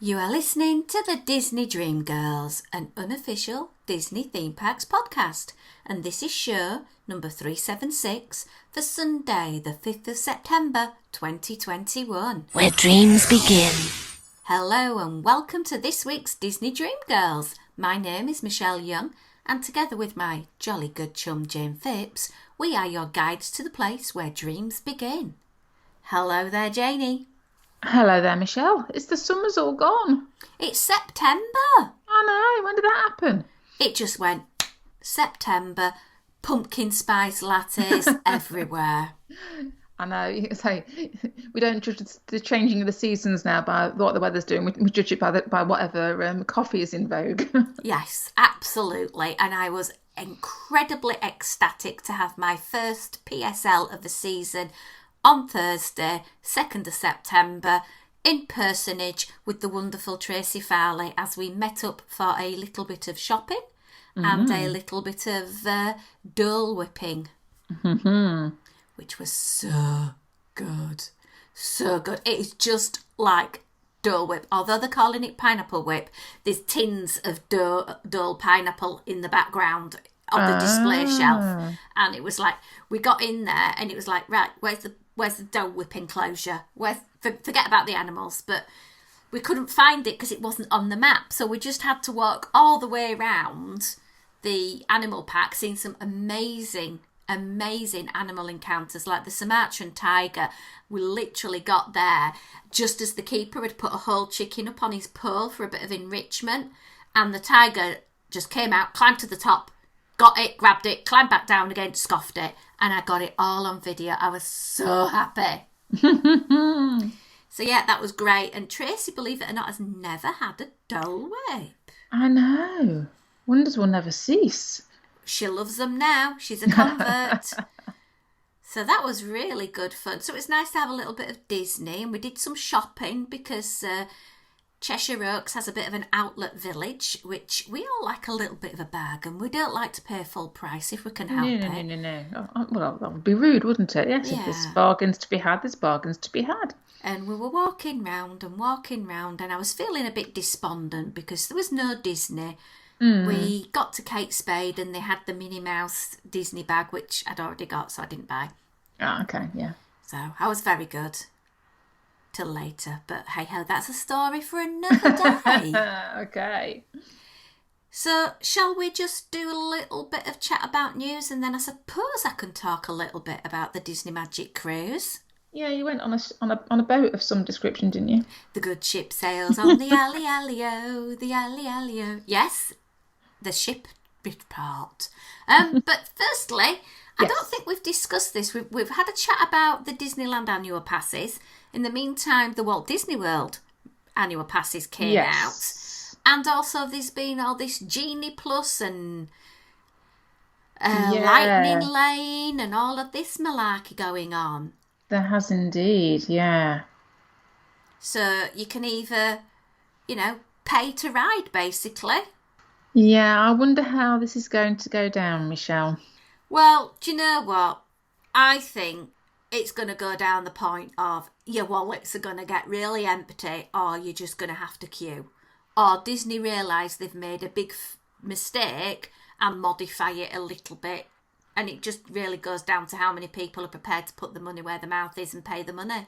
You are listening to the Disney Dream Girls, an unofficial Disney theme parks podcast, and this is show number 376 for Sunday, the 5th of September 2021. Where dreams begin. Hello and welcome to this week's Disney Dream Girls. My name is Michelle Young, and together with my jolly good chum Jayne Phipps, we are your guides to the place where dreams begin. Hello there, Jayne. Hello there, Michelle. It's the summer's all gone. It's September. I know. When did that happen? It just went September, pumpkin spice lattes everywhere. I know. You say we don't judge the changing of the seasons now by what the weather's doing. We judge it by whatever coffee is in vogue. Yes, absolutely. And I was incredibly ecstatic to have my first PSL of the season on Thursday, 2nd of September, in personage with the wonderful Tracy Farley as we met up for a little bit of shopping and a little bit of Dole whipping, which was so good. So good. It is just like Dole Whip. Although they're calling it Pineapple Whip, there's tins of Dole pineapple in the background of the display shelf. And it was like, we got in there and it was like, right, where's the Dole Whip enclosure? Forget about the animals, but we couldn't find it because it wasn't on the map. So we just had to walk all the way around the animal park, seeing some amazing animal encounters, like the Sumatran tiger. We literally got there just as the keeper had put a whole chicken up on his pole for a bit of enrichment, and the tiger just came out, climbed to the top, got it, grabbed it, climbed back down again, scoffed it, and I got it all on video. I was so happy. So yeah, that was great. And Tracy, believe it or not, has never had a Dole Whip. I know. Wonders will never cease. She loves them now. She's a convert. So that was really good fun. So it's nice to have a little bit of Disney, and we did some shopping because Cheshire Oaks has a bit of an outlet village, which we all like a little bit of a bargain. We don't like to pay full price if we can help it. No. Well, that would be rude, wouldn't it? Yes, if there's bargains to be had, there's bargains to be had. And we were walking round, and I was feeling a bit despondent because there was no Disney. We got to Kate Spade and they had the Minnie Mouse Disney bag, which I'd already got, so I didn't buy. Oh, okay, yeah. So I was very good till later. But hey-ho, that's a story for another day. Okay. So shall we just do a little bit of chat about news, and then I suppose I can talk a little bit about the Disney Magic Cruise? Yeah, you went on a boat of some description, didn't you? The good ship sails on the alley-alley-o, the alley-alley-o. Yes, the ship bit part. But firstly, I don't think we've discussed this. We've had a chat about the Disneyland annual passes. In the meantime, the Walt Disney World annual passes came out. And also there's been all this Genie Plus and Lightning Lane and all of this malarkey going on. There has indeed, yeah. So you can either, pay to ride, basically. Yeah, I wonder how this is going to go down, Michelle. Well, do you know what? I think it's going to go down the point of your wallets are going to get really empty, or you're just going to have to queue. Or Disney realise they've made a big mistake and modify it a little bit. And it just really goes down to how many people are prepared to put the money where the mouth is and pay the money.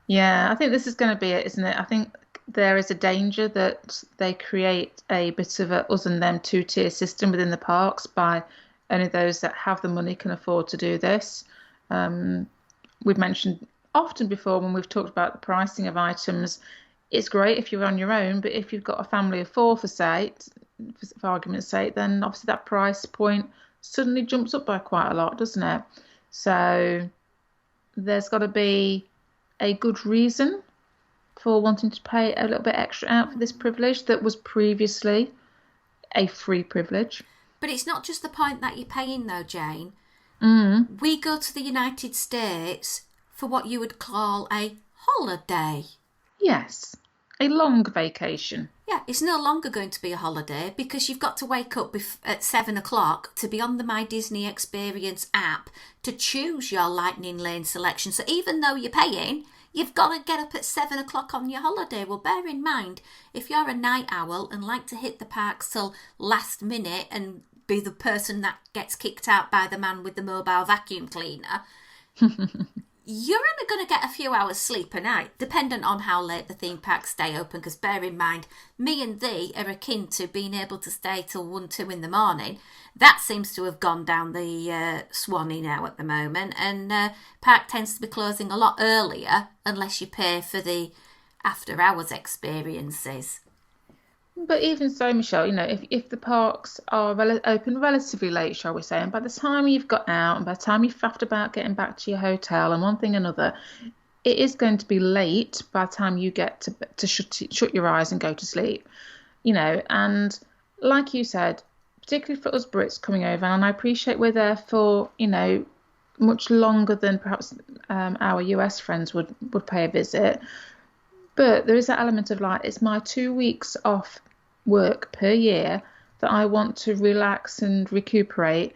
Yeah, I think this is going to be it, isn't it? I think there is a danger that they create a bit of a us and them two-tier system within the parks by only those that have the money can afford to do this. We've mentioned often before when we've talked about the pricing of items, it's great if you're on your own, but if you've got a family of four, for argument's sake, then obviously that price point suddenly jumps up by quite a lot, doesn't it? So there's got to be a good reason for wanting to pay a little bit extra out for this privilege that was previously a free privilege. But it's not just the point that you're paying though, Jayne. We go to the United States for what you would call a holiday. Yes, a long vacation. Yeah, it's no longer going to be a holiday because you've got to wake up at 7 o'clock to be on the My Disney Experience app to choose your Lightning Lane selection. So even though you're paying, You've got to get up at 7 o'clock on your holiday. Well, bear in mind, if you're a night owl and like to hit the parks till last minute and be the person that gets kicked out by the man with the mobile vacuum cleaner, you're only going to get a few hours sleep a night, dependent on how late the theme parks stay open, because bear in mind, me and thee are akin to being able to stay till 1, 2 in the morning. That seems to have gone down the Swanee now at the moment, and park tends to be closing a lot earlier unless you pay for the after-hours experiences. But even so, Michelle, if the parks are open relatively late, shall we say, and by the time you've got out and by the time you've faffed about getting back to your hotel and one thing and another, it is going to be late by the time you get to shut your eyes and go to sleep, and like you said, particularly for us Brits coming over, and I appreciate we're there for, much longer than perhaps our US friends would pay a visit, but there is that element of like, it's my 2 weeks off work per year that I want to relax and recuperate,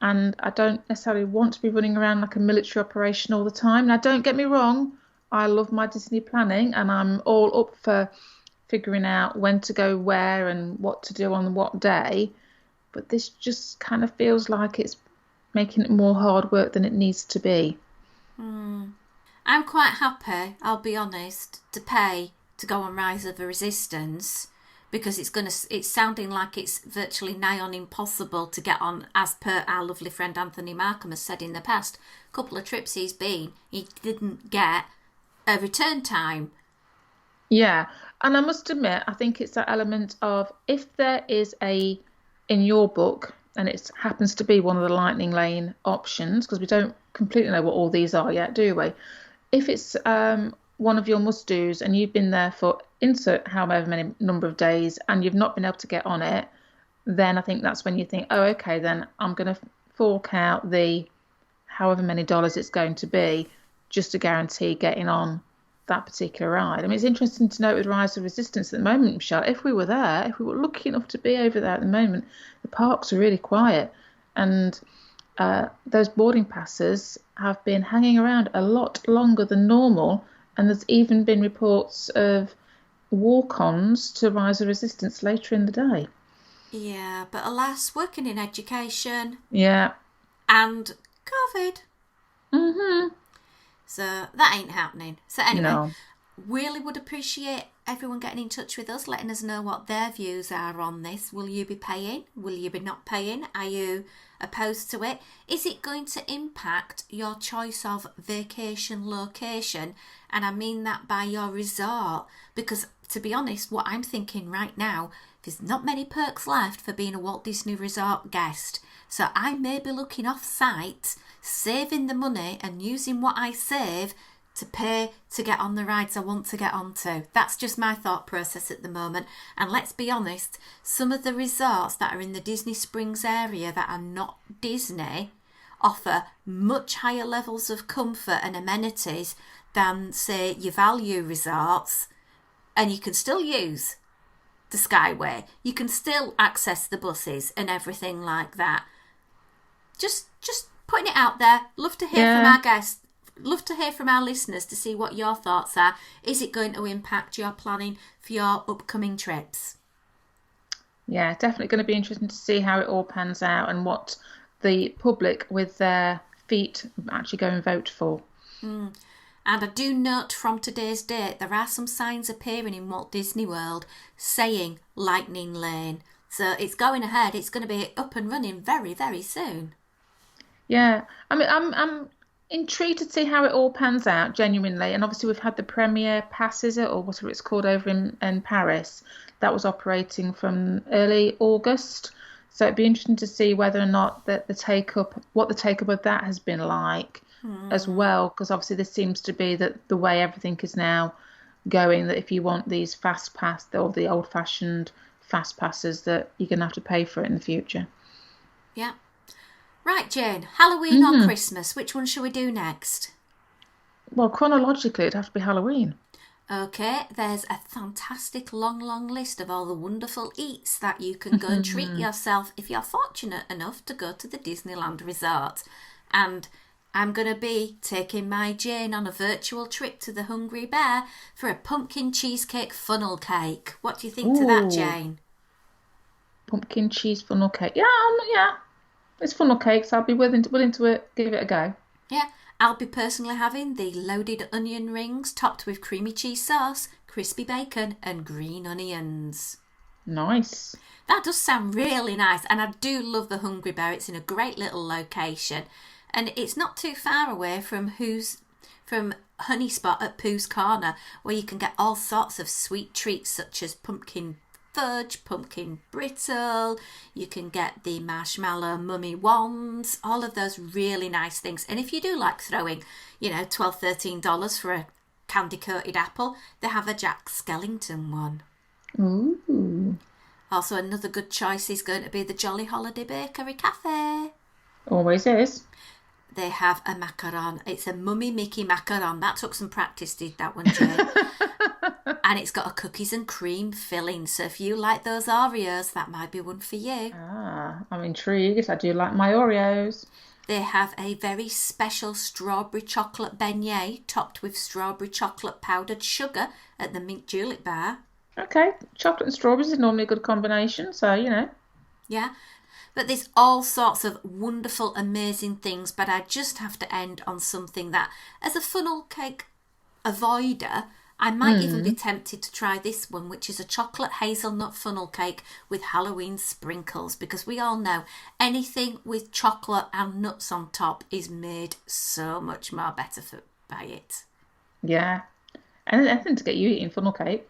and I don't necessarily want to be running around like a military operation all the time. Now, don't get me wrong, I love my Disney planning and I'm all up for figuring out when to go where and what to do on what day, but this just kind of feels like it's making it more hard work than it needs to be. I'm quite happy, I'll be honest, to pay to go on Rise of the Resistance, because it's sounding like it's virtually nigh on impossible to get on, as per our lovely friend Anthony Markham has said in the past. A couple of trips he didn't get a return time. Yeah, and I must admit, I think it's that element of, if there is in your book, and it happens to be one of the Lightning Lane options, because we don't completely know what all these are yet, do we? If it's one of your must-dos and you've been there for insert however many number of days and you've not been able to get on it, then I think that's when you think, oh, okay, then I'm going to fork out the however many dollars it's going to be just to guarantee getting on that particular ride. I mean, it's interesting to note with Rise of Resistance at the moment, Michelle, if we were lucky enough to be over there at the moment, the parks are really quiet, and those boarding passes have been hanging around a lot longer than normal, and there's even been reports of walk-ons to Rise of Resistance later in the day. Yeah, but alas, working in education. Yeah. And COVID. Mm-hmm. So that ain't happening. So anyway, No. Really would appreciate everyone getting in touch with us, letting us know what their views are on this. Will you be paying? Will you be not paying? Are you opposed to it? Is it going to impact your choice of vacation location? And I mean that by your resort. Because to be honest, what I'm thinking right now, there's not many perks left for being a Walt Disney Resort guest. So I may be looking off-site, saving the money and using what I save to pay to get on the rides I want to get onto. That's just my thought process at the moment. And let's be honest, some of the resorts that are in the Disney Springs area that are not Disney offer much higher levels of comfort and amenities than, say, your value resorts. And you can still use the Skyway. You can still access the buses and everything like that. Just putting it out there. Love to hear from our guests. Love to hear from our listeners to see what your thoughts are. Is it going to impact your planning for your upcoming trips? Yeah, definitely going to be interesting to see how it all pans out and what the public with their feet actually go and vote for. And I do note from today's date, there are some signs appearing in Walt Disney World saying Lightning Lane. So it's going ahead. It's going to be up and running very, very soon. Yeah, I mean, I'm intrigued to see how it all pans out, genuinely. And obviously we've had the Premier Pass, is it, or whatever it's called, over in Paris. That was operating from early August. So it'd be interesting to see whether or not what the take-up of that has been like as well, because obviously this seems to be that the way everything is now going, that if you want these fast pass or the old-fashioned fast passes, that you're going to have to pay for it in the future. Yeah. Right, Jayne, Halloween or Christmas? Which one shall we do next? Well, chronologically, it'd have to be Halloween. Okay, there's a fantastic long list of all the wonderful eats that you can go and treat yourself if you're fortunate enough to go to the Disneyland Resort. And I'm going to be taking my Jayne on a virtual trip to the Hungry Bear for a pumpkin cheesecake funnel cake. What do you think to that, Ooh, Jayne? pumpkin cheese funnel cake. Yeah, yeah. It's funnel cakes. I'll be willing to give it a go. Yeah, I'll be personally having the loaded onion rings topped with creamy cheese sauce, crispy bacon and green onions. Nice. That does sound really nice, and I do love the Hungry Bear. It's in a great little location, and it's not too far away from Honey Spot at Pooh's Corner, where you can get all sorts of sweet treats such as pumpkin fudge, pumpkin brittle. You can get the marshmallow mummy wands, all of those really nice things. And if you do like throwing, $12, $13 for a candy coated apple, they have a Jack Skellington one. Ooh. Also, another good choice is going to be the Jolly Holiday Bakery Cafe. Always is. They have a macaron. It's a Mummy Mickey macaron. That took some practice, did that one, Jayne? And it's got a cookies and cream filling. So if you like those Oreos, that might be one for you. Ah, I'm intrigued. I do like my Oreos. They have a very special strawberry chocolate beignet topped with strawberry chocolate powdered sugar at the Mint Julep Bar. Okay, chocolate and strawberries is normally a good combination, so Yeah, but there's all sorts of wonderful, amazing things. But I just have to end on something that, as a funnel cake avoider, I might even be tempted to try this one, which is a chocolate hazelnut funnel cake with Halloween sprinkles, because we all know anything with chocolate and nuts on top is made so much more better by it. Yeah. And anything to get you eating funnel cake.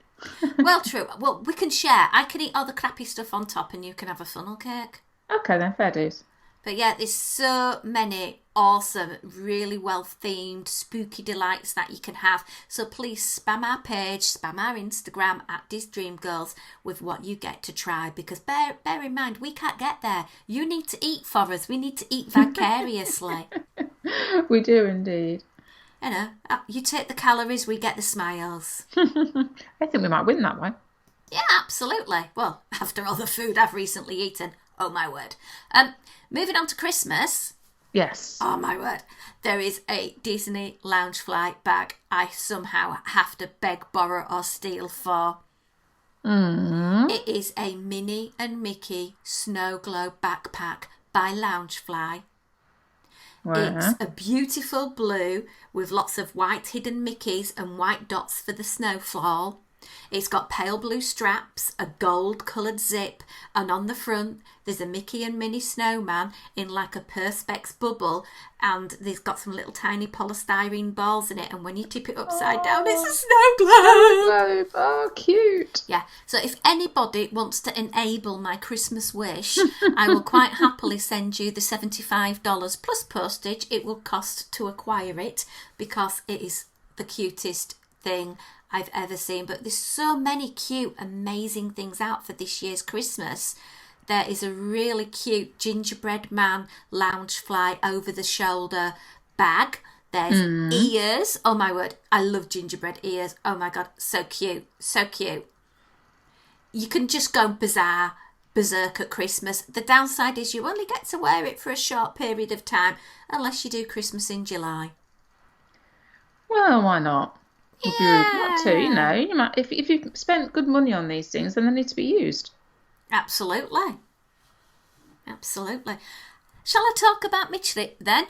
Well, true. Well, we can share. I can eat all the crappy stuff on top and you can have a funnel cake. Okay then, fair dues. But yeah, there's so many awesome, really well-themed, spooky delights that you can have. So please spam our page, spam our Instagram at DisDreamGirls with what you get to try. Because bear in mind, we can't get there. You need to eat for us. We need to eat vicariously. We do indeed. You take the calories, we get the smiles. I think we might win that way. Yeah, absolutely. Well, after all the food I've recently eaten, oh my word. Moving on to Christmas. Yes. Oh my word. There is a Disney Loungefly bag I somehow have to beg, borrow or steal for. It is a Minnie and Mickey Snow Globe backpack by Loungefly. It's a beautiful blue with lots of white hidden Mickeys and white dots for the snowfall. It's got pale blue straps, a gold coloured zip, and on the front there's a Mickey and Minnie snowman in like a Perspex bubble, and there's got some little tiny polystyrene balls in it, and when you tip it upside down it's a snow globe. Oh, cute. Yeah, so if anybody wants to enable my Christmas wish, I will quite happily send you the $75 plus postage it will cost to acquire it, because it is the cutest thing I've ever seen. But there's so many cute, amazing things out for this year's Christmas. There is a really cute gingerbread man Loungefly over the shoulder bag. There's ears. Oh my word, I love gingerbread ears. Oh my god, so cute, so cute. You can just go berserk at Christmas. The downside is you only get to wear it for a short period of time, unless you do Christmas in July. Well, why not? Would be rude not to, Yeah. if you've spent good money on these things, then they need to be used. Absolutely. Absolutely. Shall I talk about my trip then?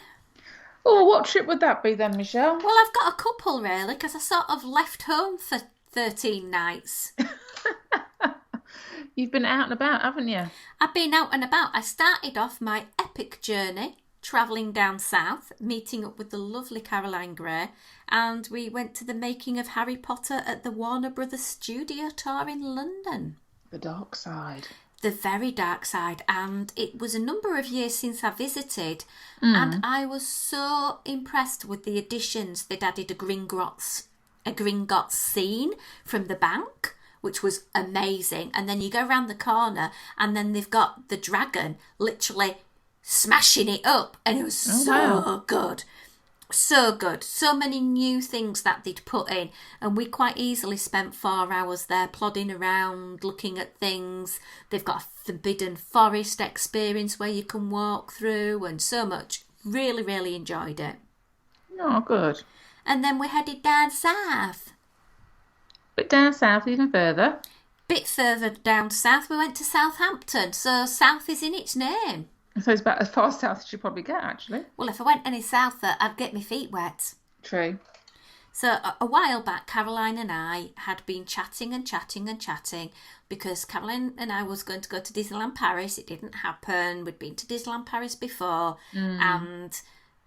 Oh, what trip would that be then, Michelle? Well, I've got a couple really, because I sort of left home for 13 nights. You've been out and about, haven't you? I've been out and about. I started off my epic journey travelling down south, meeting up with the lovely Caroline Gray, and we went to the making of Harry Potter at the Warner Brothers Studio Tour in London. The dark side. The very dark side, and it was a number of years since I visited, and I was so impressed with the additions. They'd added a Gringotts scene from the bank, which was amazing, and then you go around the corner and then they've got the dragon literally smashing it up, and it was good. So good. So many new things that they'd put in, and we quite easily spent 4 hours there plodding around, looking at things. They've got a forbidden forest experience where you can walk through, and so much. Really, really enjoyed it. Oh, good. And then we headed down south. But down south, even further. Bit further down south, we went to Southampton. So south is in its name. So it's about as far south as you probably get, actually. Well, if I went any souther, I'd get my feet wet. True. So a while back, Caroline and I had been chatting because Caroline and I was going to go to Disneyland Paris. It didn't happen. We'd been to Disneyland Paris before, and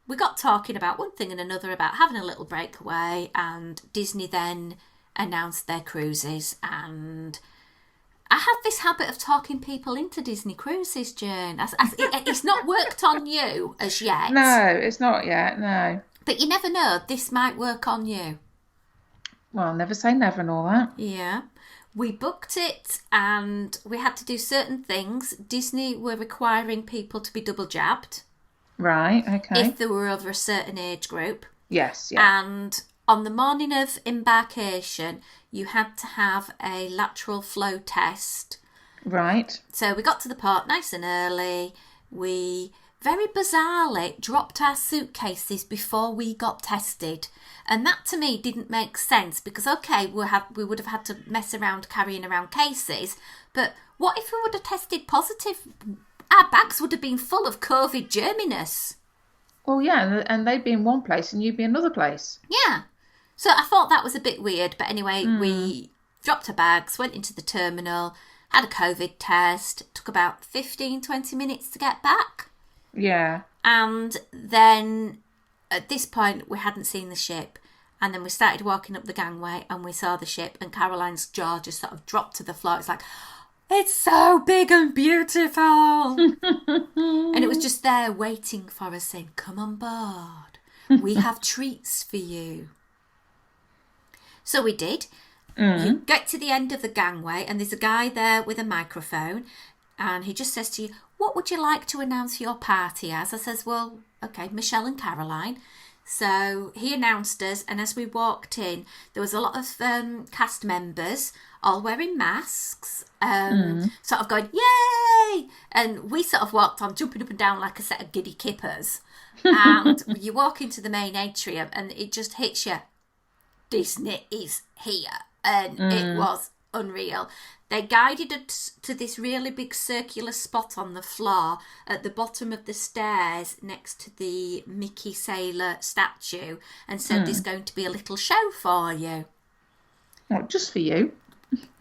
we got talking about one thing and another about having a little breakaway, and Disney then announced their cruises, and I have this habit of talking people into Disney cruises, Jayne. It's not worked on you as yet. No, it's not yet, no. But you never know, this might work on you. Well, never say never and all that. Yeah. We booked it and we had to do certain things. Disney were requiring people to be double jabbed. Right, okay. If they were over a certain age group. Yes, yeah. And on the morning of embarkation, you had to have a lateral flow test. Right. So we got to the port nice and early. We very bizarrely dropped our suitcases before we got tested. And that to me didn't make sense because, okay, we would have had to mess around carrying around cases. But what if we would have tested positive? Our bags would have been full of COVID germinous. Well, yeah, and they'd be in one place and you'd be in another place. Yeah. So I thought that was a bit weird. But anyway, we dropped our bags, went into the terminal, had a COVID test. Took about 15, 20 minutes to get back. Yeah. And then at this point, we hadn't seen the ship. And then we started walking up the gangway and we saw the ship and Caroline's jaw just sort of dropped to the floor. It's like, it's so big and beautiful. And it was just there waiting for us saying, come on board. We have treats for you. So we did. You get to the end of the gangway and there's a guy there with a microphone and he just says to you, what would you like to announce your party as? I says, well, okay, Michelle and Caroline. So he announced us, and as we walked in, there was a lot of cast members all wearing masks, sort of going, yay! And we sort of walked on, jumping up and down like a set of giddy kippers. And you walk into the main atrium, and it just hits you, Disney is here. And it was unreal. They guided us to this really big circular spot on the floor at the bottom of the stairs next to the Mickey Sailor statue and said there's going to be a little show for you. Well, just for you.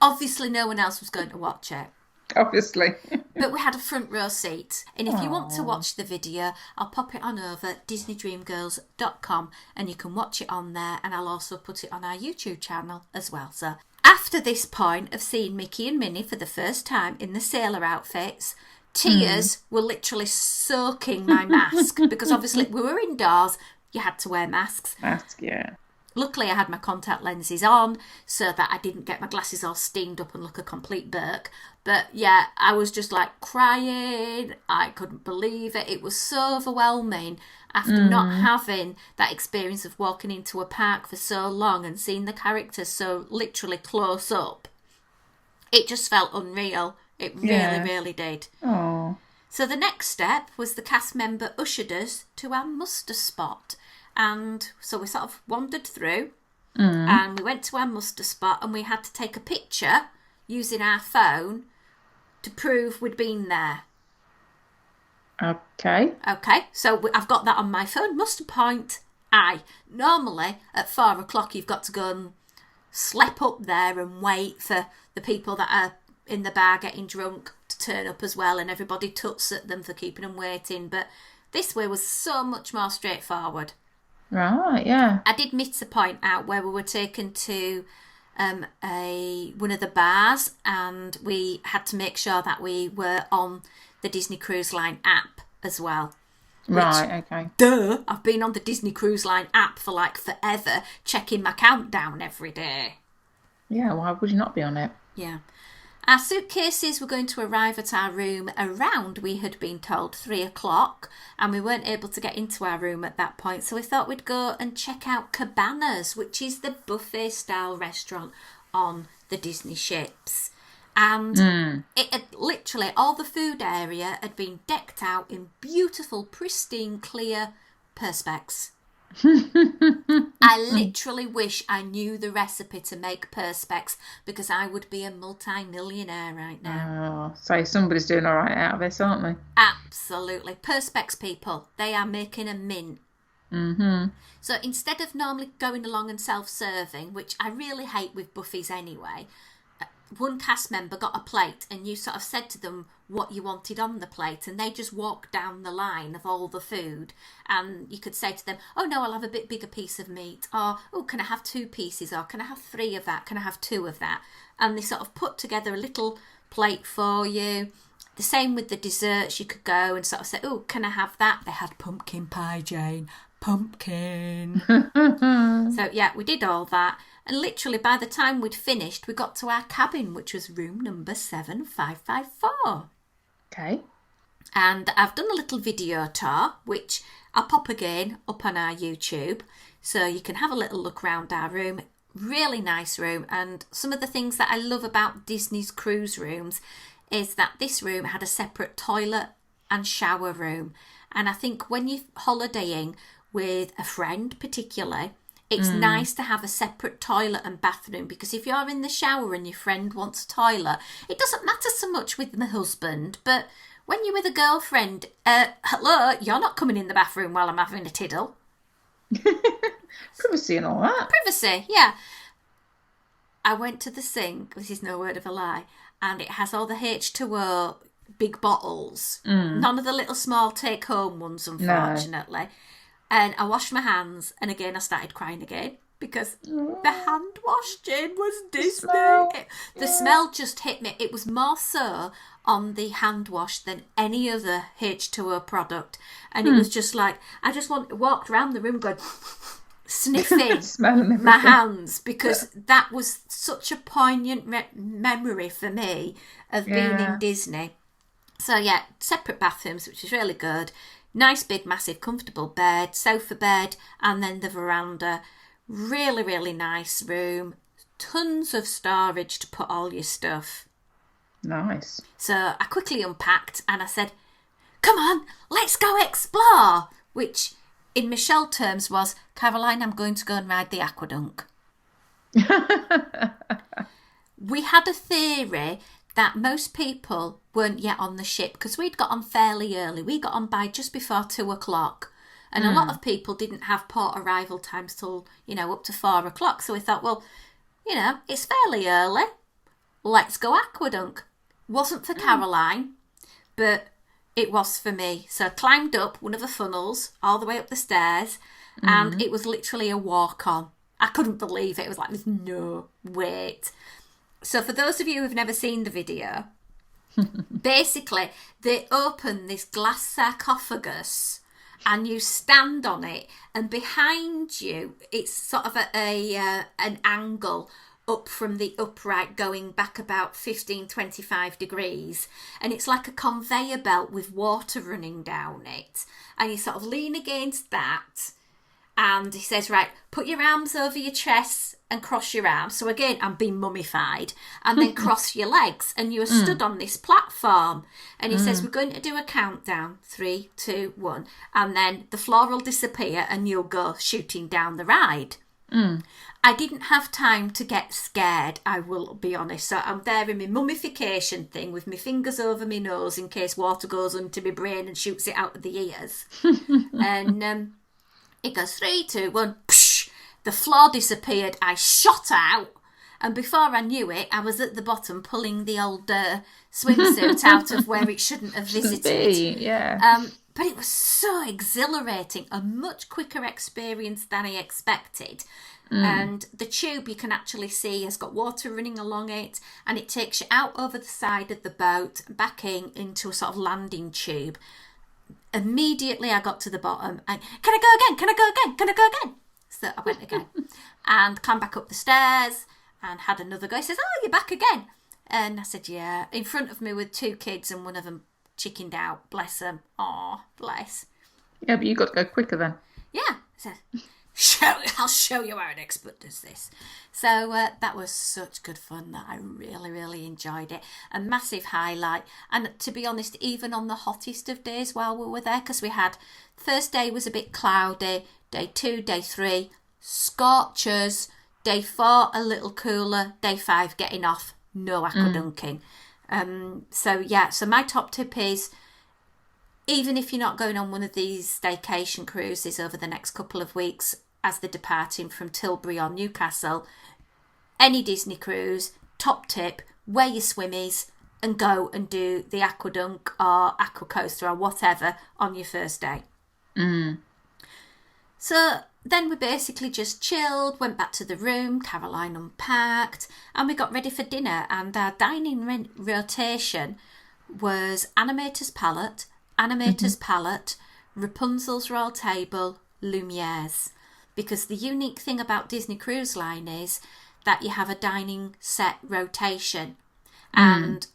Obviously, no one else was going to watch it. Obviously. But we had a front row seat. And if you want to watch the video, I'll pop it on over DisneyDreamGirls.com and you can watch it on there. And I'll also put it on our YouTube channel as well. So after this point of seeing Mickey and Minnie for the first time in the sailor outfits, tears were literally soaking my mask because obviously we were indoors, you had to wear masks. Mask, yeah. Luckily I had my contact lenses on so that I didn't get my glasses all steamed up and look a complete Burke. But yeah, I was just like crying. I couldn't believe it. It was so overwhelming after not having that experience of walking into a park for so long and seeing the characters so literally close up. It just felt unreal. It really, really did. Oh. So the next step was the cast member ushered us to our muster spot. And so we sort of wandered through and we went to our muster spot and we had to take a picture using our phone to prove we'd been there. Okay. Okay, so I've got that on my phone. Muster point, aye. Normally at 4 o'clock you've got to go and slep up there and wait for the people that are in the bar getting drunk to turn up as well, and everybody tuts at them for keeping them waiting. But this way was so much more straightforward. Right, yeah. I did miss a point out where we were taken to one of the bars and we had to make sure that we were on the Disney Cruise Line app as well. Right, okay. Duh! I've been on the Disney Cruise Line app for like forever, checking my countdown every day. Yeah, why would you not be on it? Yeah. Our suitcases were going to arrive at our room around, we had been told, 3 o'clock, and we weren't able to get into our room at that point, so we thought we'd go and check out Cabanas, which is the buffet-style restaurant on the Disney ships. And it had literally, all the food area had been decked out in beautiful, pristine, clear perspex. I literally wish I knew the recipe to make Perspex because I would be a multi-millionaire right now. Oh, so somebody's doing all right out of this, aren't they? Absolutely. Perspex people, they are making a mint. Mm-hmm. So instead of normally going along and self-serving, which I really hate with buffets anyway, one cast member got a plate and you sort of said to them what you wanted on the plate and they just walked down the line of all the food, and you could say to them, oh no, I'll have a bit bigger piece of meat, or oh, can I have 2 pieces, or can I have 3 of that, can I have 2 of that, and they sort of put together a little plate for you. The same with the desserts, you could go and sort of say, oh, can I have that? They had pumpkin pie, Jayne, pumpkin. So yeah, we did all that. And literally by the time we'd finished, we got to our cabin, which was room number 7554. Okay. And I've done a little video tour, which I'll pop again up on our YouTube. So you can have a little look around our room. Really nice room. And some of the things that I love about Disney's cruise rooms is that this room had a separate toilet and shower room. And I think when you're holidaying with a friend particularly, it's nice to have a separate toilet and bathroom, because if you're in the shower and your friend wants a toilet, it doesn't matter so much with my husband, but when you're with a girlfriend, hello, you're not coming in the bathroom while I'm having a tiddle. Privacy and all that. Privacy, yeah. I went to the sink, this is no word of a lie, and it has all the H2O big bottles. None of the little small take-home ones, unfortunately. No. And I washed my hands, and again I started crying again because the hand wash, Jayne, was Disney. The smell just hit me. It was more so on the hand wash than any other H2O product. And it was just like, I just walked around the room going, sniffing my hands, because that was such a poignant memory for me of being in Disney. So yeah, separate bathrooms, which is really good. Nice, big, massive, comfortable bed, sofa bed, and then the veranda. Really, really nice room. Tons of storage to put all your stuff. Nice. So I quickly unpacked and I said, come on, let's go explore. Which, in Michelle terms, was, Caroline, I'm going to go and ride the aquadunk. We had a theory that most people weren't yet on the ship, because we'd got on fairly early. We got on by just before 2:00. And a lot of people didn't have port arrival times till, up to 4:00. So we thought, well, it's fairly early. Let's go aquadunk. Wasn't for Caroline, but it was for me. So I climbed up one of the funnels all the way up the stairs, and it was literally a walk on. I couldn't believe it. It was like, there's no wait. So for those of you who've never seen the video, basically they open this glass sarcophagus and you stand on it, and behind you it's sort of an angle up from the upright going back about 15-25 degrees, and it's like a conveyor belt with water running down it, and you sort of lean against that, and he says, right, put your arms over your chest and cross your arms. So again, I'm being mummified. And then cross your legs. And you are stood on this platform. And he says, we're going to do a countdown. 3, 2, 1. And then the floor will disappear and you'll go shooting down the ride. I didn't have time to get scared, I will be honest. So I'm there in my mummification thing with my fingers over my nose in case water goes into my brain and shoots it out of the ears. And it goes 3, 2, 1. Psh! The floor disappeared. I shot out. And before I knew it, I was at the bottom pulling the old swimsuit out of where it shouldn't have visited. But it was so exhilarating. A much quicker experience than I expected. And the tube, you can actually see, has got water running along it. And it takes you out over the side of the boat, back into a sort of landing tube. Immediately I got to the bottom and, can I go again? Can I go again? Can I go again? So I went again and climbed back up the stairs and had another go. He says, oh, you're back again. And I said, yeah. In front of me with 2 kids and one of them chickened out. Bless them. Oh, bless. Yeah, but you got to go quicker then. Yeah. So I'll show you how an expert does this. So that was such good fun that I really, really enjoyed it. A massive highlight. And to be honest, even on the hottest of days while we were there, because we had, first day was a bit cloudy, day 2, day 3, scorchers, day 4 a little cooler, day 5 getting off, no aquadunking. So my top tip is, even if you're not going on one of these staycation cruises over the next couple of weeks as they're departing from Tilbury or Newcastle, any Disney cruise, top tip, wear your swimmies and go and do the aquadunk or aquacoaster or whatever on your first day. So then we basically just chilled, went back to the room, Caroline unpacked, and we got ready for dinner. And our dining rotation was Animators Palette, Rapunzel's Royal Table, Lumiere's. Because the unique thing about Disney Cruise Line is that you have a dining set rotation. And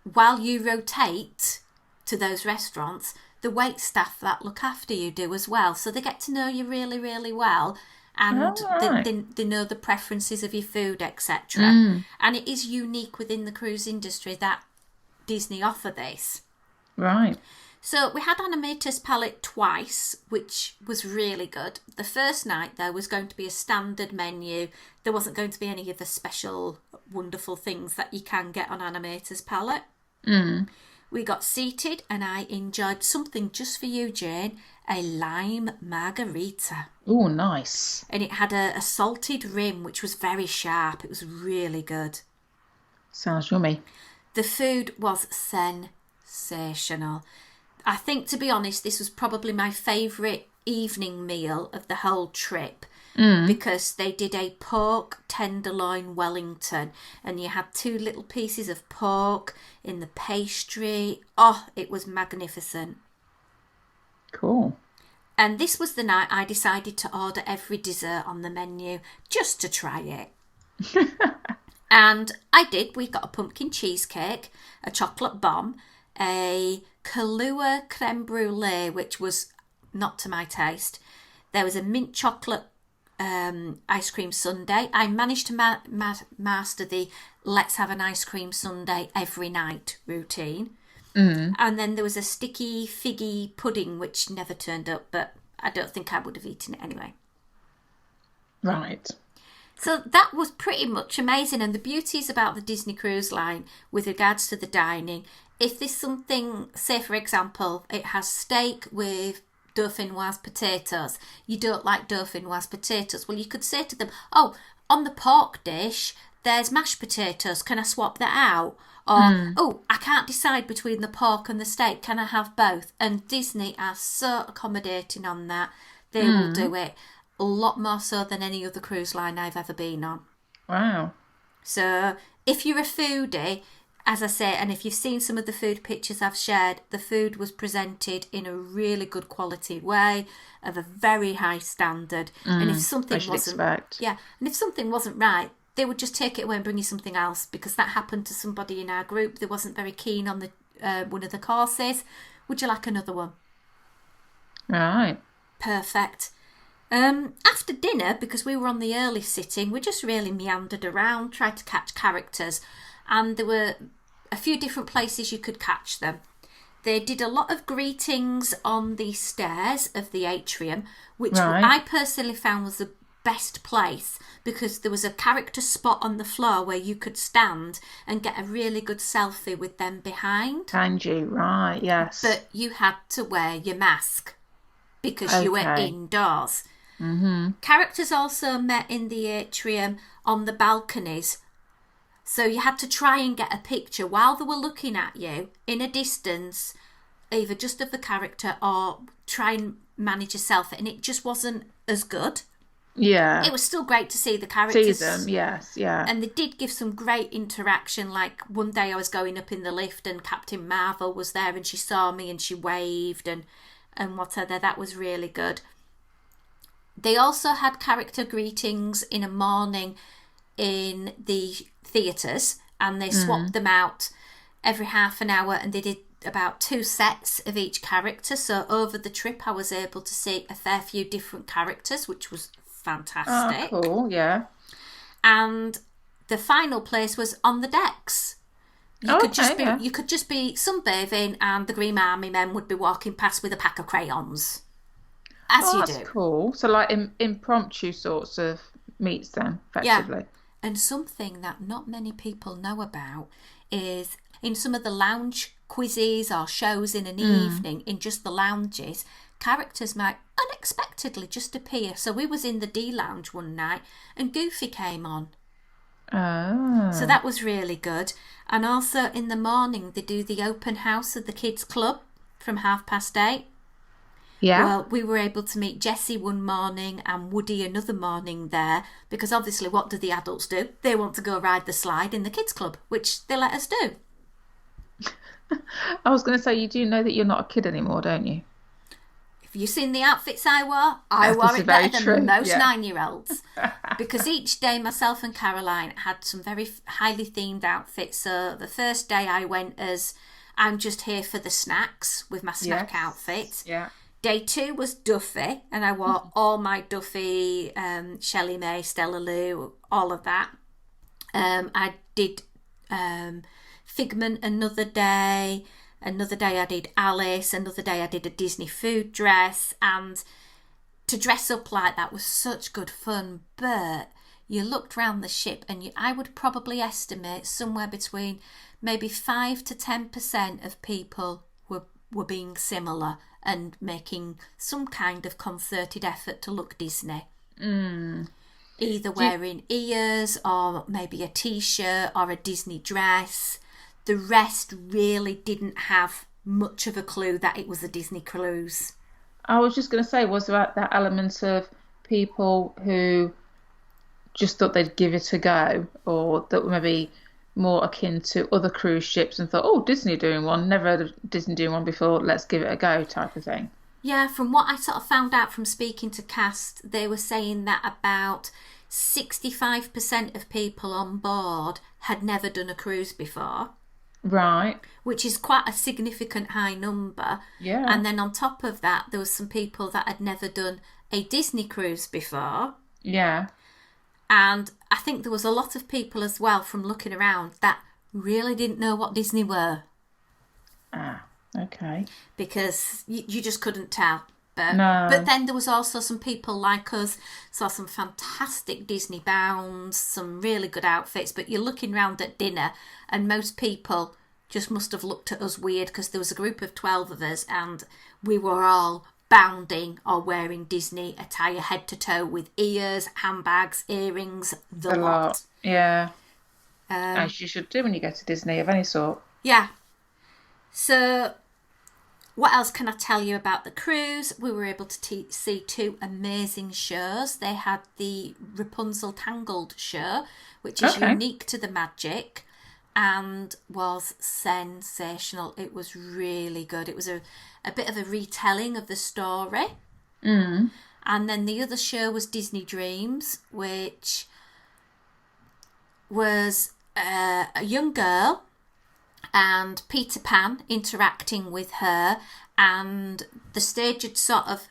while you rotate to those restaurants, the wait staff that look after you do as well. So they get to know you really, really well. And they know the preferences of your food, etc. And it is unique within the cruise industry that Disney offer this. Right. So we had Animators Palette twice, which was really good. The first night there was going to be a standard menu. There wasn't going to be any of the special, wonderful things that you can get on Animators Palette. We got seated and I enjoyed something just for you, Jayne, a lime margarita. Oh, nice. And it had a salted rim, which was very sharp. It was really good. Sounds yummy. The food was sensational. I think, to be honest, this was probably my favourite evening meal of the whole trip because they did a pork tenderloin Wellington and you had 2 little pieces of pork in the pastry. Oh, it was magnificent. Cool. And this was the night I decided to order every dessert on the menu just to try it. And I did. We got a pumpkin cheesecake, a chocolate bomb, a Kahlua creme brulee, which was not to my taste. There was a mint chocolate ice cream sundae. I managed to master the let's have an ice cream sundae every night routine. And then there was a sticky figgy pudding, which never turned up, but I don't think I would have eaten it anyway. Right. So that was pretty much amazing. And the beauties about the Disney Cruise Line with regards to the dining, if there's something, say for example, it has steak with dauphinoise potatoes. You don't like dauphinoise potatoes. Well, you could say to them, oh, on the pork dish, there's mashed potatoes. Can I swap that out? Or, oh, I can't decide between the pork and the steak. Can I have both? And Disney are so accommodating on that. They will do it a lot more so than any other cruise line I've ever been on. Wow. So if you're a foodie, as I say, and if you've seen some of the food pictures I've shared, the food was presented in a really good quality way, of a very high standard. And if something and if something wasn't right, they would just take it away and bring you something else, because that happened to somebody in our group. They wasn't very keen on the one of the courses. Would you like another one? Right. Perfect. After dinner, because we were on the early sitting, we just really meandered around, tried to catch characters, and there were a few different places you could catch them. They did a lot of greetings on the stairs of the atrium, which I personally found was the best place, because there was a character spot on the floor where you could stand and get a really good selfie with them behind. Behind you, right, yes. But you had to wear your mask because you were indoors. Characters also met in the atrium on the balconies, so you had to try and get a picture while they were looking at you in a distance, either just of the character or try and manage a selfie, and it just wasn't as good. Yeah. It was still great to see the characters. See them, yes, yeah. And they did give some great interaction. Like one day I was going up in the lift and Captain Marvel was there and she saw me and she waved and whatever. That was really good. They also had character greetings in a morning in the theatres, and they swapped them out every half an hour, and they did about 2 sets of each character. So over the trip I was able to see a fair few different characters, which was fantastic. Oh, cool, yeah. And the final place was on the decks. You could just be sunbathing, and the Green Army men would be walking past with a pack of crayons, as you That's do. cool. So like impromptu sorts of meets then, effectively. Yeah. And something that not many people know about is in some of the lounge quizzes or shows in an evening, in just the lounges, characters might unexpectedly just appear. So we was in the D lounge one night and Goofy came on. Oh. So that was really good. And also in the morning they do the open house of the kids club from 8:30. Yeah. Well, we were able to meet Jessie one morning and Woody another morning there, because obviously what do the adults do? They want to go ride the slide in the kids club, which they let us do. I was going to say, you do know that you're not a kid anymore, don't you? Have you seen the outfits I wore? I wore it better than most 9-year-olds. Because each day myself and Caroline had some very highly themed outfits. So the first day I went as I'm just here for the snacks with my snack outfit. Yeah. Day 2 was Duffy, and I wore all my Duffy, Shelley May, Stella Lou, all of that. I did Figment another day. Another day I did Alice. Another day I did a Disney food dress. And to dress up like that was such good fun. But you looked round the ship and I would probably estimate somewhere between maybe 5 to 10% of people were being similar and making some kind of concerted effort to look Disney. Either wearing ears or maybe a t-shirt or a Disney dress. The rest really didn't have much of a clue that it was a Disney cruise. I was just going to say, was there that element of people who just thought they'd give it a go, or that were maybe more akin to other cruise ships and thought, oh, Disney doing one, never heard of Disney doing one before, let's give it a go type of thing? Yeah, from what I sort of found out from speaking to cast, they were saying that about 65% of people on board had never done a cruise before. Right. Which is quite a significant high number. Yeah. And then on top of that, there was some people that had never done a Disney cruise before. Yeah. And I think there was a lot of people as well from looking around that really didn't know what Disney were. Ah, okay. Because you just couldn't tell. No. But then there was also some people like us, saw some fantastic Disney bounds, some really good outfits, but you're looking round at dinner and most people just must have looked at us weird because there was a group of 12 of us and we were all bounding or wearing Disney attire head to toe with ears, handbags, earrings, the lot. Yeah. As you should do when you go to Disney of any sort. Yeah. So what else can I tell you about the cruise? We were able to see 2 amazing shows. They had the Rapunzel Tangled show, which is unique to the Magic and was sensational. It was really good. It was a bit of a retelling of the story. And then the other show was Disney Dreams, which was a young girl and Peter Pan interacting with her, and the stage would sort of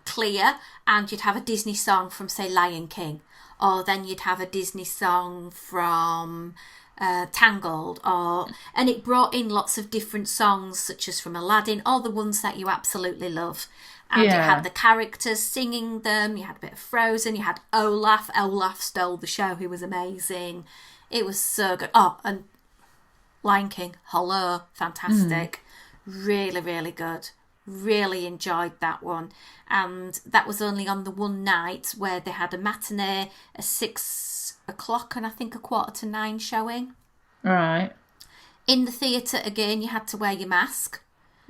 clear and you'd have a Disney song from, say, Lion King, or then you'd have a Disney song from Tangled, and it brought in lots of different songs such as from Aladdin, all the ones that you absolutely love. And you had the characters singing them, you had a bit of Frozen, you had Olaf stole the show, he was amazing. It was so good. Oh, and Lion King, hello, fantastic. Really, really good. Really enjoyed that one. And that was only on the one night where they had a matinee, a 6 o'clock and I think a 8:45 showing. Right. In the theatre, again, you had to wear your mask.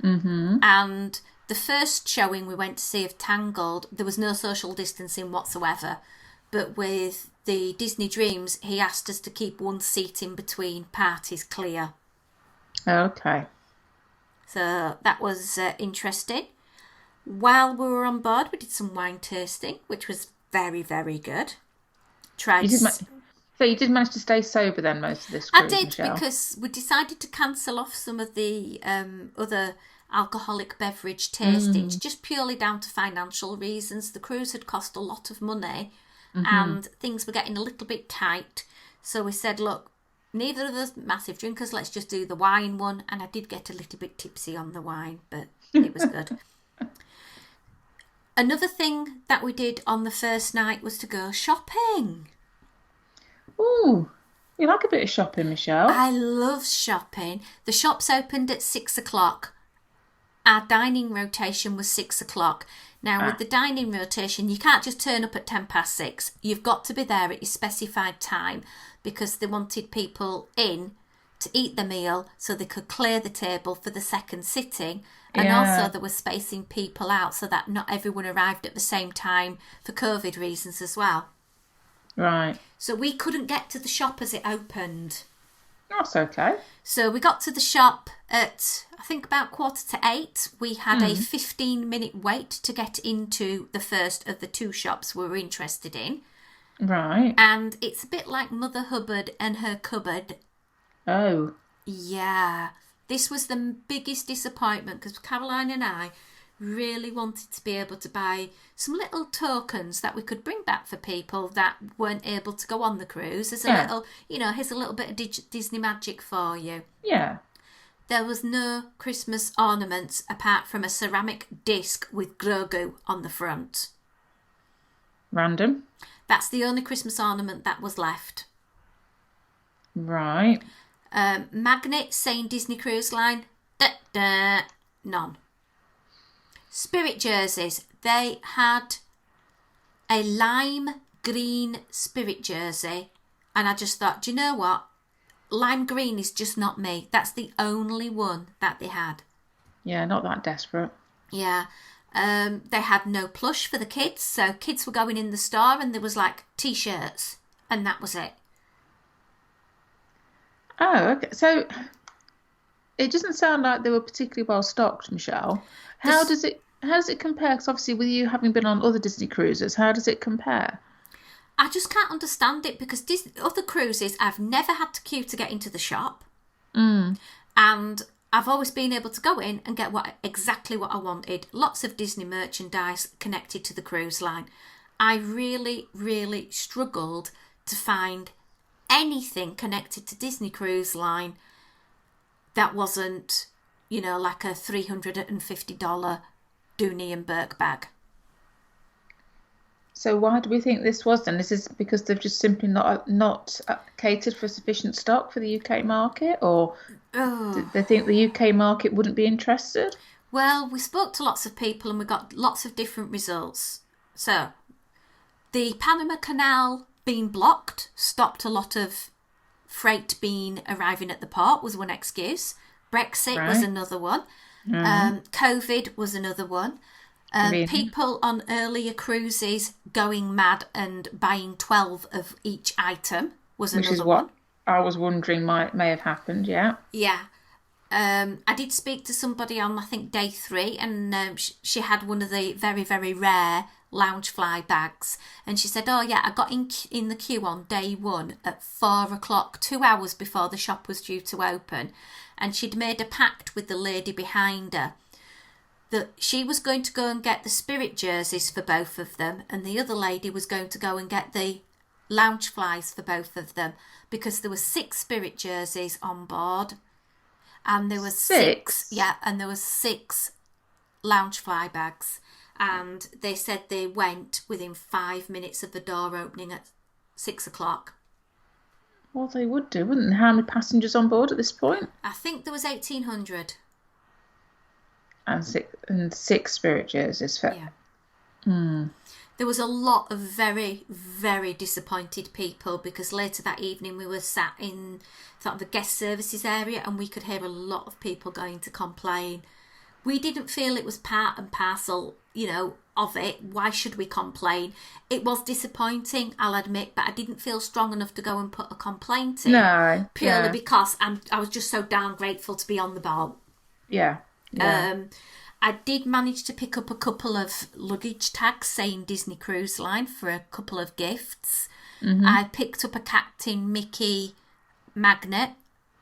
And the first showing we went to see of Tangled, there was no social distancing whatsoever. But with the Disney Dreams, he asked us to keep one seat in between parties clear. Okay. So that was interesting. While we were on board, we did some wine tasting, which was very, very good. So you did manage to stay sober then most of this cruise, I did, Michelle? because we decided to cancel off some of the other alcoholic beverage tastings, just purely down to financial reasons. The cruise had cost a lot of money, and things were getting a little bit tight. So we said, look, neither of us massive drinkers, let's just do the wine one. And I did get a little bit tipsy on the wine, but it was good. Another thing that we did on the first night was to go shopping. Ooh, you like a bit of shopping, Michelle? I love shopping. The shops opened at 6:00. Our dining rotation was 6:00. Now, with the dining rotation, you can't just turn up at 6:10. You've got to be there at your specified time because they wanted people in to eat the meal so they could clear the table for the second sitting. And also they were spacing people out so that not everyone arrived at the same time for COVID reasons as well. Right. So we couldn't get to the shop as it opened. That's okay. So we got to the shop at, I think, about 7:45. We had a 15-minute wait to get into the first of the two shops we were interested in. Right. And it's a bit like Mother Hubbard and her cupboard. Oh. Yeah. This was the biggest disappointment because Caroline and I really wanted to be able to buy some little tokens that we could bring back for people that weren't able to go on the cruise. As a little, here's a little bit of Disney magic for you. Yeah. There was no Christmas ornaments apart from a ceramic disc with Grogu on the front. Random. That's the only Christmas ornament that was left. Right. Magnet saying Disney Cruise Line. None. Spirit jerseys. They had a lime green Spirit jersey. And I just thought, do you know what? Lime green is just not me. That's the only one that they had. Yeah, not that desperate. Yeah. They had no plush for the kids. So kids were going in the store and there was like T-shirts. And that was it. Oh, okay. So it doesn't sound like they were particularly well stocked, Michelle. How does it compare? Because obviously, with you having been on other Disney cruises, how does it compare? I just can't understand it because other cruises, I've never had to queue to get into the shop, and I've always been able to go in and get exactly what I wanted. Lots of Disney merchandise connected to the cruise line. I really, really struggled to find anything connected to Disney Cruise Line that wasn't, like a $350 Dooney and Burke bag. So why do we think this was then? This is because they've just simply not catered for sufficient stock for the UK market, or they think the UK market wouldn't be interested? Well, we spoke to lots of people and we got lots of different results. So, the Panama Canal being blocked stopped a lot of freight being arriving at the port was one excuse. Brexit was another one. COVID was another one. People on earlier cruises going mad and buying 12 of each item was another one. Which is what I was wondering may have happened, yeah. Yeah. I did speak to somebody on, I think, day 3, and she had one of the very, very rare Loungefly bags, and she said, oh yeah, I got in the queue on day 1 at 4:00, 2 hours before the shop was due to open, and she'd made a pact with the lady behind her that she was going to go and get the Spirit jerseys for both of them, and the other lady was going to go and get the Loungeflies for both of them, because there were 6 Spirit jerseys on board, and there was 6 Loungefly bags. And they said they went within 5 minutes of the door opening at 6:00. Well, they would do, wouldn't they? How many passengers on board at this point? I think there was 1,800. And six Spirit jerseys. There was a lot of very, very disappointed people because later that evening we were sat in sort of the guest services area and we could hear a lot of people going to complain. We didn't feel it was part and parcel, of it. Why should we complain? It was disappointing, I'll admit, but I didn't feel strong enough to go and put a complaint in. No. Purely because I was just so darn grateful to be on the boat. Yeah. I did manage to pick up a couple of luggage tags saying Disney Cruise Line for a couple of gifts. I picked up a Captain Mickey magnet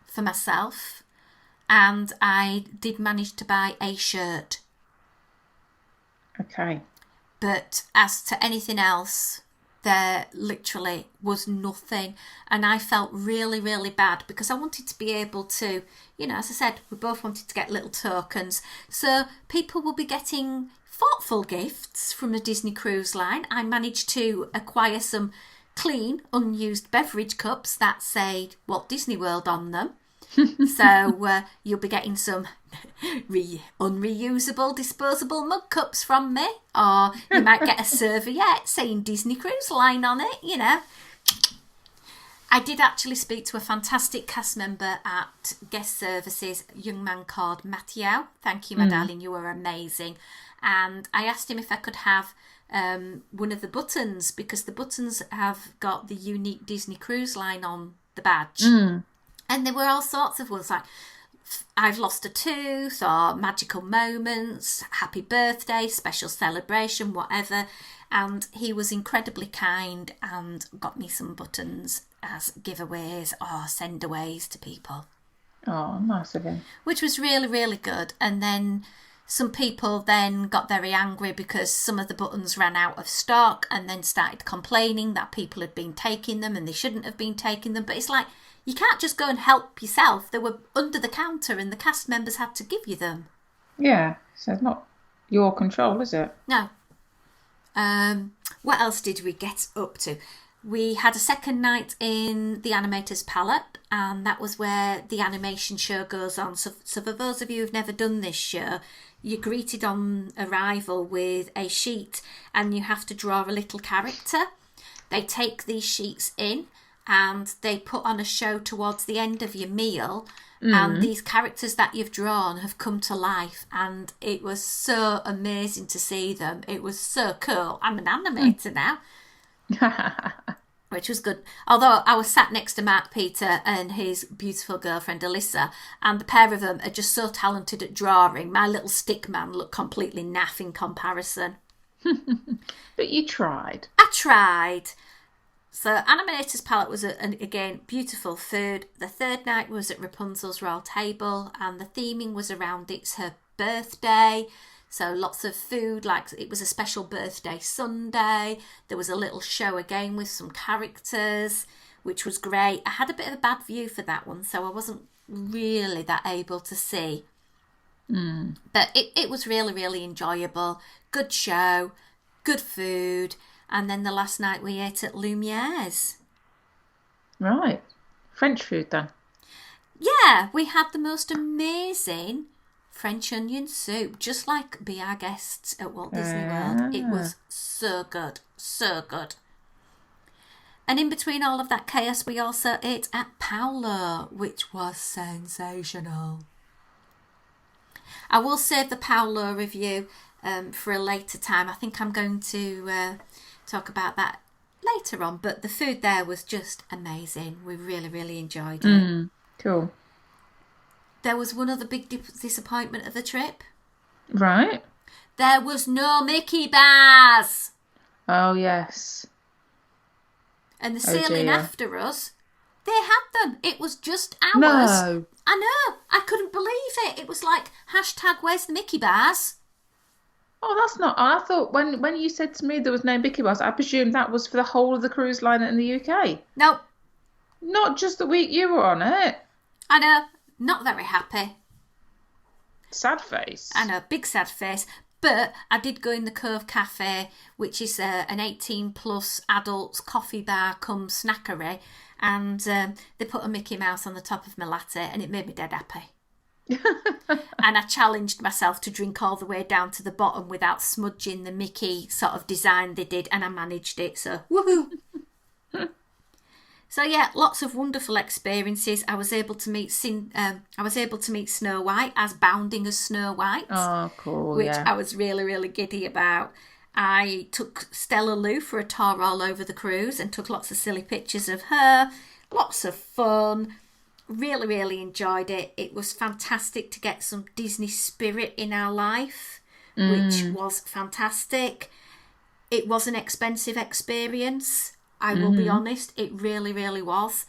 for myself. And I did manage to buy a shirt. Okay. But as to anything else, there literally was nothing. And I felt really, really bad because I wanted to be able to, you know, as I said, we both wanted to get little tokens. So people will be getting thoughtful gifts from the Disney Cruise Line. I managed to acquire some clean, unused beverage cups that say Walt Disney World on them. So you'll be getting some unreusable, disposable mug cups from me, or you might get a serviette saying Disney Cruise Line on it, you know. I did actually speak to a fantastic cast member at guest services, a young man called Mathieu. Thank you, my darling, you were amazing. And I asked him if I could have one of the buttons, because the buttons have got the unique Disney Cruise Line on the badge. And there were all sorts of ones like I've lost a tooth, or magical moments, happy birthday, special celebration, whatever. And he was incredibly kind and got me some buttons as giveaways or sendaways to people. Oh, nice of him. Which was really, really good. And then some people then got very angry because some of the buttons ran out of stock, and then started complaining that people had been taking them and they shouldn't have been taking them. But it's like, you can't just go and help yourself. They were under the counter and the cast members had to give you them. Yeah, so it's not your control, is it? No. What else did we get up to? We had a second night in the Animators Palette, and that was where the animation show goes on. So for those of you who've never done this show, you're greeted on arrival with a sheet and you have to draw a little character. They take these sheets in and they put on a show towards the end of your meal, and these characters that you've drawn have come to life, and it was so amazing to see them. It was so cool. I'm an animator now. Which was good. Although I was sat next to Mark Peter and his beautiful girlfriend Alyssa, and the pair of them are just so talented at drawing. My little stick man looked completely naff in comparison. But you tried. I tried. So Animators Palette was, again, beautiful food. The third night was at Rapunzel's Royal Table, and the theming was around it's her birthday. So lots of food, like it was a special birthday sundae. There was a little show again with some characters, which was great. I had a bit of a bad view for that one, so I wasn't really that able to see. But it was really, really enjoyable. Good show, good food. And then the last night we ate at Lumiere's. Right. French food then? Yeah, we had the most amazing French onion soup, just like Be Our Guests at Walt Disney World. It was so good, so good. And in between all of that chaos, we also ate at Paolo, which was sensational. I will save the Paolo review for a later time. I think I'm going to talk about that later on, but the food there was just amazing. We really, really enjoyed it. Cool. There was one other big disappointment of the trip. Right. There was no Mickey bars. Oh, yes. And the sailing after us, they had them. It was just ours. No. I know. I couldn't believe it. It was like, hashtag where's the Mickey bars? Oh, that's not... I thought when you said to me there was no Mickey bars, I presumed that was for the whole of the cruise line in the UK. Nope. Not just the week you were on it. I know. Not very happy. Sad face. I know, big sad face. But I did go in the Cove Cafe, which is an 18 plus adults coffee bar cum snackery, and they put a Mickey Mouse on the top of my latte, and it made me dead happy. And I challenged myself to drink all the way down to the bottom without smudging the Mickey sort of design they did, and I managed it, so woohoo! So yeah, lots of wonderful experiences. I was able to meet Snow White as bounding as Snow White. Oh, cool! Which I was really, really giddy about. I took Stella Lou for a tour all over the cruise and took lots of silly pictures of her. Lots of fun. Really, really enjoyed it. It was fantastic to get some Disney spirit in our life, which was fantastic. It was an expensive experience. I will be honest, it really, really was.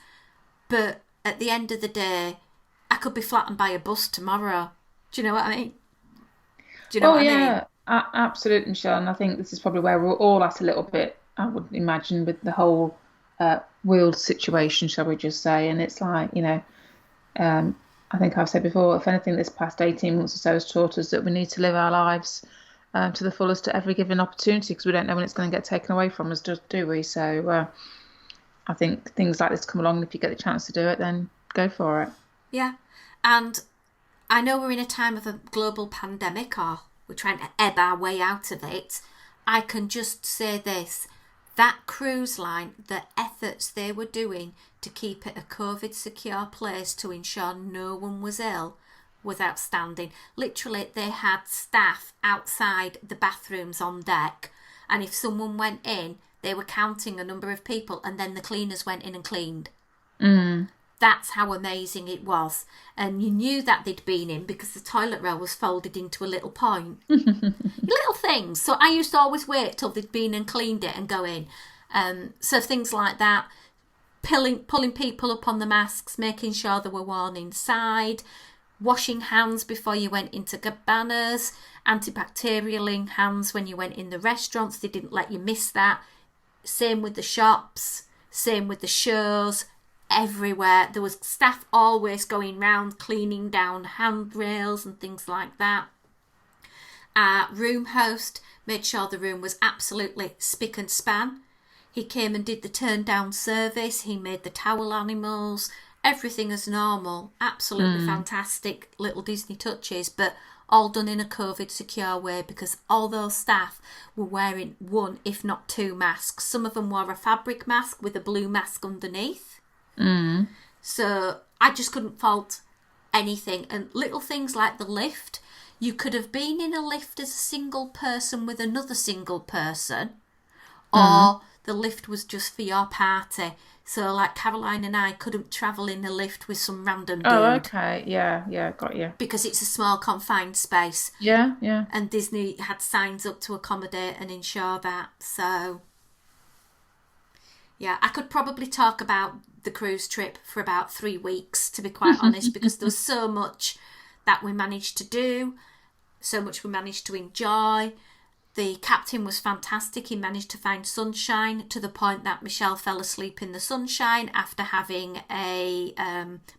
But at the end of the day, I could be flattened by a bus tomorrow. Do you know what I mean? Do you know what I mean? Absolutely, Michelle. And I think this is probably where we're all at a little bit I would imagine, with the whole world situation, shall we just say. And it's like, I think I've said before, if anything, this past 18 months or so has taught us that we need to live our lives to the fullest at every given opportunity, because we don't know when it's going to get taken away from us, do we? So I think things like this come along, and if you get the chance to do it, then go for it. Yeah. And I know we're in a time of a global pandemic, or we're trying to ebb our way out of it. I can just say this. That cruise line, the efforts they were doing to keep it a COVID secure place to ensure no one was ill was outstanding. Literally, they had staff outside the bathrooms on deck, and if someone went in, they were counting a number of people, and then the cleaners went in and cleaned. That's how amazing it was. And you knew that they'd been in because the toilet roll was folded into a little point. Little things. So I used to always wait till they'd been and cleaned it and go in. So things like that. Pulling people up on the masks, making sure they were worn inside, washing hands before you went into cabanas, antibacterialing hands when you went in the restaurants. They didn't let you miss that. Same with the shops, same with the shows. Everywhere there was staff always going round cleaning down handrails and things like that. Our room host made sure the room was absolutely spick and span. He came and did the turn down service. He made the towel animals, everything as normal. Absolutely fantastic little Disney touches, but all done in a COVID secure way, because all those staff were wearing one, if not two masks. Some of them wore a fabric mask with a blue mask underneath. So I just couldn't fault anything. And little things like the lift. You could have been in a lift as a single person with another single person, or the lift was just for your party. So like Caroline and I couldn't travel in a lift with some random dude. Oh, okay. Yeah, got you. Because it's a small confined space. Yeah. And Disney had signs up to accommodate and ensure that. So yeah, I could probably talk about the cruise trip for about 3 weeks, to be quite honest, because there was so much that we managed to do, so much we managed to enjoy. The captain was fantastic. He managed to find sunshine to the point that Michelle fell asleep in the sunshine after having a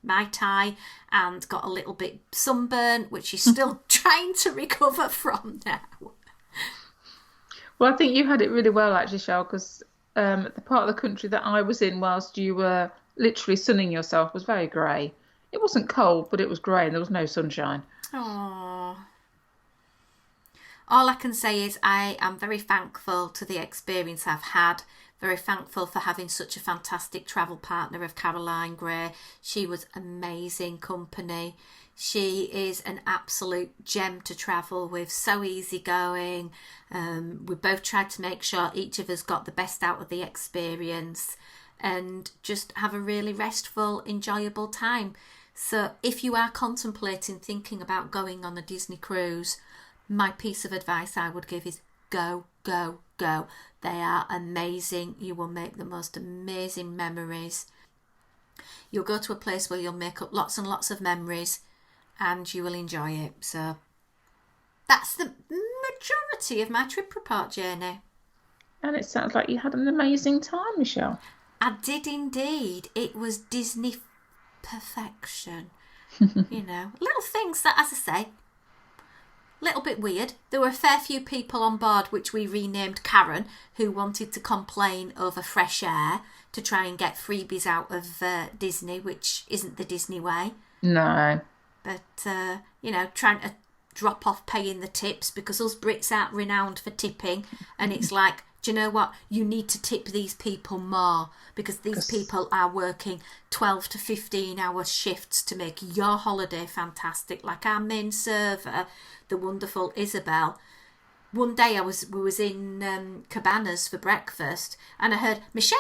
Mai Tai and got a little bit sunburnt, which she's still trying to recover from now. Well, I think you had it really well, actually, Shell, because the part of the country that I was in whilst you were literally sunning yourself was very grey. It wasn't cold, but it was grey and there was no sunshine. Aww. All I can say is I am very thankful to the experience I've had. Very thankful for having such a fantastic travel partner of Caroline Gray. She was amazing company. She is an absolute gem to travel with, so easygoing. We both tried to make sure each of us got the best out of the experience and just have a really restful, enjoyable time. So if you are contemplating thinking about going on a Disney cruise, my piece of advice I would give is go, go, go. They are amazing. You will make the most amazing memories. You'll go to a place where you'll make up lots and lots of memories and you will enjoy it. So that's the majority of my trip report, Jayne. And it sounds like you had an amazing time, Michelle. I did indeed. It was Disney perfection. Little things that, as I say, little bit weird. There were a fair few people on board, which we renamed Karen, who wanted to complain over fresh air to try and get freebies out of Disney, which isn't the Disney way. No. But, trying to drop off paying the tips, because us Brits aren't renowned for tipping. And it's like, do you know what? You need to tip these people more, because these people are working 12 to 15 hour shifts to make your holiday fantastic. Like our main server, the wonderful Isabel. One day we was in Cabanas for breakfast, and I heard Michelle,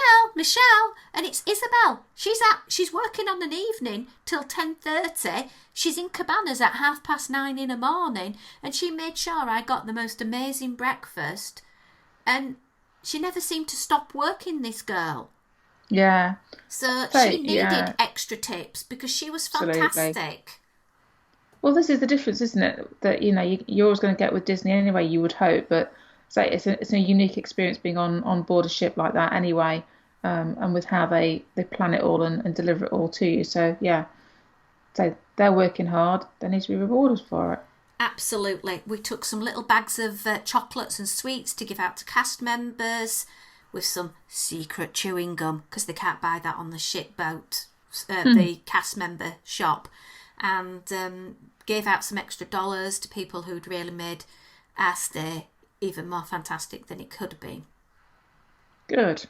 and it's Isabel. She's working on an evening till 10:30. She's in Cabanas at 9:30 in the morning, and she made sure I got the most amazing breakfast. And she never seemed to stop working, this girl. Yeah. So she needed extra tips because she was fantastic. Absolutely. Well, this is the difference, isn't it? That, you're always going to get with Disney anyway, you would hope. But So it's a unique experience being on board a ship like that anyway, and with how they plan it all and deliver it all to you. So yeah, so they're working hard. They need to be rewarded for it. Absolutely. We took some little bags of chocolates and sweets to give out to cast members with some secret chewing gum because they can't buy that on the ship boat, the cast member shop, and gave out some extra dollars to people who'd really made our stay even more fantastic than it could have been. Good.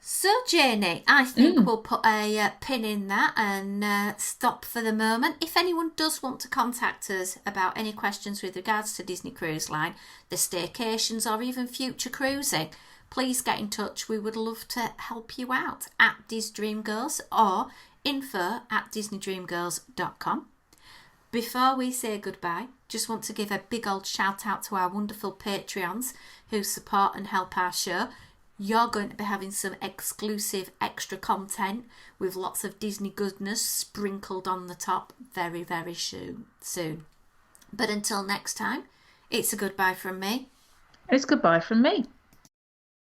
So, Jayne, I think we'll put a pin in that and stop for the moment. If anyone does want to contact us about any questions with regards to Disney Cruise Line, the staycations, or even future cruising, please get in touch. We would love to help you out at DisDreamGirls or info@disneydreamgirls.com. Before we say goodbye, just want to give a big old shout out to our wonderful Patreons who support and help our show. You're going to be having some exclusive extra content with lots of Disney goodness sprinkled on the top very, very soon. But until next time, it's a goodbye from me. It's goodbye from me.